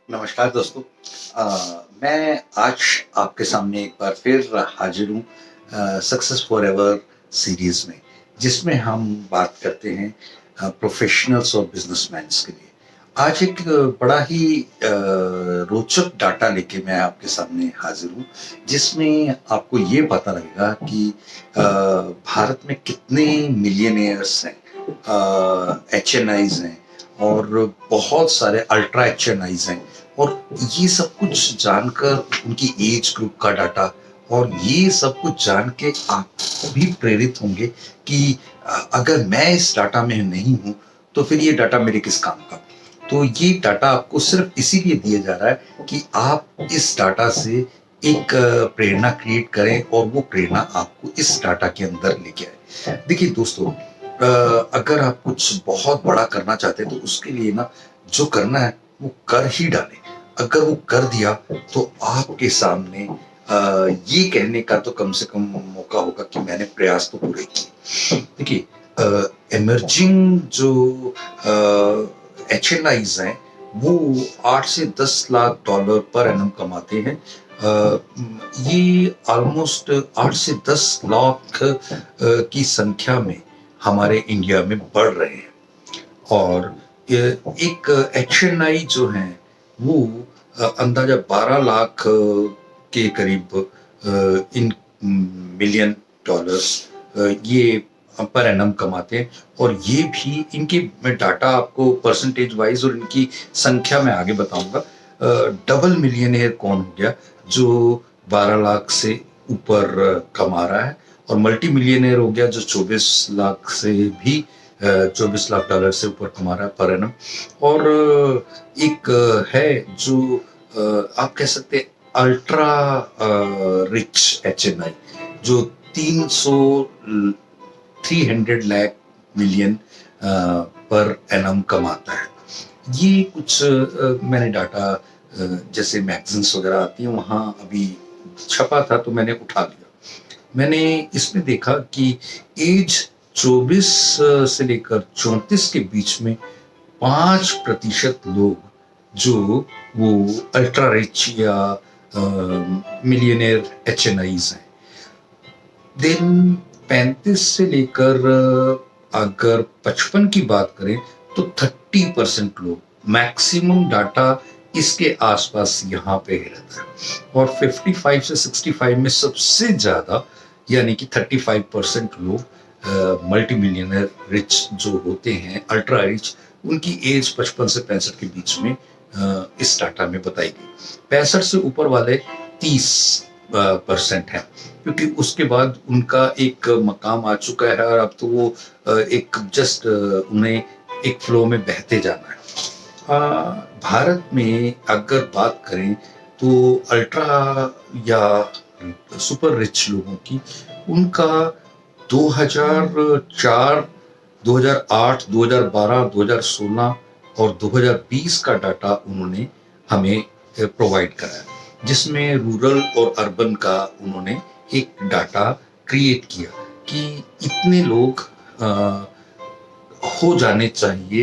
नमस्कार दोस्तों। मैं आज आपके सामने एक बार फिर हाजिर हूँ सक्सेस फॉरएवर सीरीज में, जिसमें हम बात करते हैं प्रोफेशनल्स और बिजनेसमैन्स के लिए। आज एक बड़ा ही रोचक डाटा लेके मैं आपके सामने हाजिर हूँ, जिसमें आपको ये पता लगेगा कि भारत में कितने मिलियनेयर्स हैं, एचएनआईज हैं और बहुत सारे अल्ट्रा एचएनआईज हैं। और ये सब कुछ जानकर उनकी एज ग्रुप का डाटा, और ये सब कुछ जान के आप भी प्रेरित होंगे कि अगर मैं इस डाटा में नहीं हूं तो फिर ये डाटा मेरे किस काम का। तो ये डाटा आपको सिर्फ इसीलिए दिया जा रहा है कि आप इस डाटा से एक प्रेरणा क्रिएट करें और वो प्रेरणा आपको इस डाटा के अंदर लेके आए। देखिए दोस्तों, अगर आप कुछ बहुत बड़ा करना चाहते हैं तो उसके लिए ना जो करना है वो कर ही डालें। अगर वो कर दिया तो आपके सामने ये कहने का तो कम से कम मौका होगा कि मैंने प्रयास तो पूरे किए। देखिए, इमर्जिंग जो एचएनआईज हैं वो 8 से 10 लाख डॉलर पर एनम कमाते हैं। ये ऑलमोस्ट 8 से 10 लाख की संख्या में हमारे इंडिया में बढ़ रहे हैं। और एक एचएनआई जो है वो अंदाजा 12 लाख के करीब इन मिलियन डॉलर्स ये पर एनम कमाते हैं। और ये भी इनके, मैं डाटा आपको परसेंटेज वाइज और इनकी संख्या में आगे बताऊंगा। डबल मिलियनेयर कौन हो गया जो 12 लाख से ऊपर कमा रहा है, और मल्टी मिलियनेयर हो गया जो 24 लाख से भी 24 लाख डॉलर से ऊपर कमा रहा है पर एनम। और एक है जो आप कह सकते हैं अल्ट्रा रिच एचएनआई, जो 300 लाख मिलियन पर एनम कमाता है। ये कुछ मैंने डाटा जैसे मैगजीन्स वगैरह आती हैं वहाँ अभी छपा था तो मैंने उठा लिया। मैंने इसमें देखा कि एज 24 से लेकर 34 के बीच में 5% लोग जो वो अल्ट्रा रिच या मिलियनेयर एचएनआईज हैं। देन 35 से लेकर अगर 55 की बात करें तो 30% लोग, मैक्सिमम डाटा इसके आसपास यहाँ पे ही रहता है। और 55 से 65 में सबसे ज्यादा यानी कि 35% लोग मल्टी मिलियनर रिच जो होते हैं, अल्ट्रा रिच, उनकी एज 55 से 65 के बीच में इस डाटा में बताई गई। 65 से ऊपर वाले 30% हैं, क्योंकि उसके बाद उनका एक मकाम आ चुका है और अब तो वो एक जस्ट उन्हें एक फ्लो में बहते जाना है। भारत में अगर बात करें तो अल्ट्रा या सुपर रिच लोगों की, उनका 2004, 2008, 2012, 2016 और 2020 का डाटा उन्होंने हमें प्रोवाइड कराया, जिसमें रूरल और अर्बन का उन्होंने एक डाटा क्रिएट किया कि इतने लोग हो जाने चाहिए।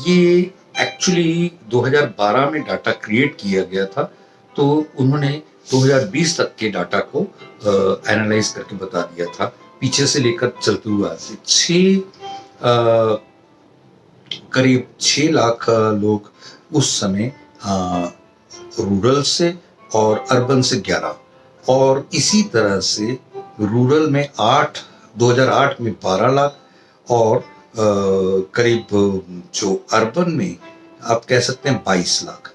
ये एक्चुअली 2012 में डाटा क्रिएट किया गया था, तो उन्होंने 2020 तक के डाटा को एनालाइज करके बता दिया था, पीछे से लेकर चलते हुए आते। करीब 6 लाख लोग उस समय रूरल से और अर्बन से 11, और इसी तरह से रूरल में 2008 में 12 लाख, और करीब जो अर्बन में आप कह सकते हैं 22 लाख।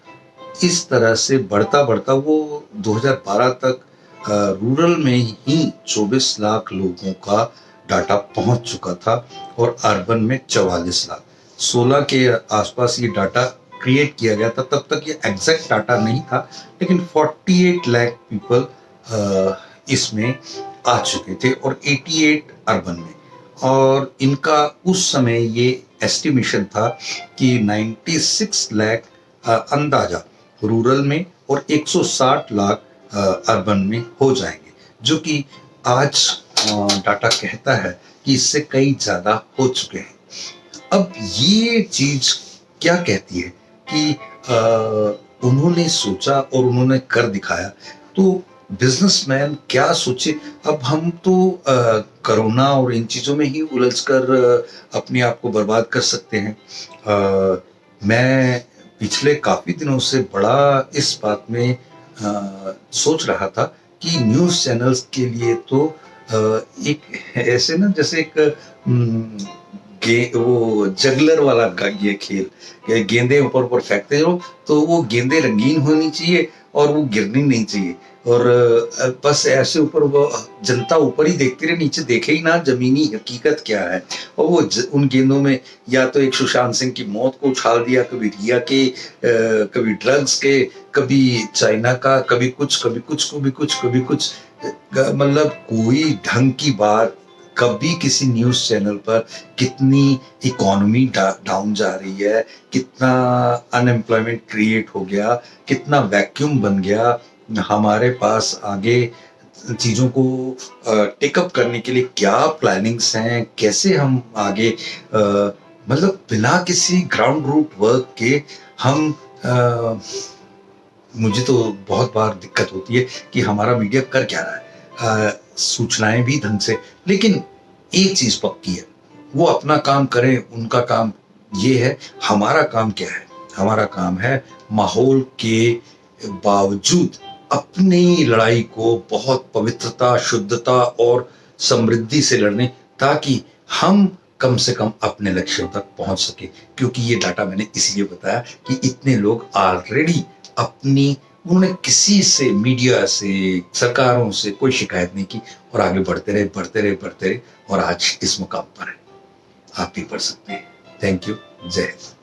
इस तरह से बढ़ता बढ़ता वो 2012 तक रूरल में ही 24 लाख लोगों का डाटा पहुंच चुका था और अर्बन में 44 लाख। 16 के आसपास ये डाटा क्रिएट किया गया था, तब तक ये एग्जैक्ट डाटा नहीं था, लेकिन 48 लाख पीपल इसमें आ चुके थे और 88 अर्बन में। और इनका उस समय ये एस्टिमेशन था कि 96 लाख अंदाजा रूरल में और 160 लाख अर्बन में हो जाएंगे, जो कि आज डाटा कहता है कि इससे कई ज्यादा हो चुके हैं। अब ये चीज क्या कहती है कि उन्होंने सोचा और उन्होंने कर दिखाया। तो बिज़नेसमैन क्या सोचे, अब हम तो कोरोना और इन चीज़ों में ही उलझ कर अपने आप को बर्बाद कर सकते हैं। मैं पिछले काफ़ी दिनों से बड़ा इस बात में सोच रहा था कि न्यूज़ चैनल्स के लिए तो एक ऐसे ना जैसे एक उम, गे वो जगलर वाला ये खेल, गेंदे ऊपर ऊपर फेंकते रहो, तो वो गेंदें रंगीन होनी चाहिए और वो गिरनी नहीं चाहिए। और बस ऐसे ऊपर वो जनता ऊपर ही देखती रहे, नीचे देखे ही ना जमीनी हकीकत क्या है। और वो उन गेंदों में या तो एक सुशांत सिंह की मौत को उछाल दिया, कभी रिया के, कभी ड्रग्स के, कभी चाइना का, कभी कुछ, कभी कुछ, कभी कुछ, कभी कुछ। मतलब कोई ढंग की बात, कभी किसी न्यूज़ चैनल पर कितनी इकोनॉमी डाउन जा रही है, कितना अनएम्प्लॉयमेंट क्रिएट हो गया, कितना वैक्यूम बन गया, हमारे पास आगे चीज़ों को टेकअप करने के लिए क्या प्लानिंग्स हैं, कैसे हम आगे मतलब बिना किसी ग्राउंड रूट वर्क के हम मुझे तो बहुत बार दिक्कत होती है कि हमारा मीडिया कर क्या रहा है, सूचनाएं भी ढंग से, लेकिन एक चीज पक्की है, वो अपना काम करें, उनका काम ये है। हमारा काम क्या है? हमारा काम है माहौल के बावजूद अपनी लड़ाई को बहुत पवित्रता, शुद्धता और समृद्धि से लड़ने, ताकि हम कम से कम अपने लक्ष्यों तक पहुंच सके। क्योंकि ये डाटा मैंने इसलिए बताया कि इतने लोग ऑलरेडी अपनी, उन्होंने किसी से, मीडिया से, सरकारों से कोई शिकायत नहीं की और आगे बढ़ते रहे, बढ़ते रहे, बढ़ते रहे और आज इस मुकाम पर है। आप भी पढ़ सकते हैं। Thank you. जय हिंद।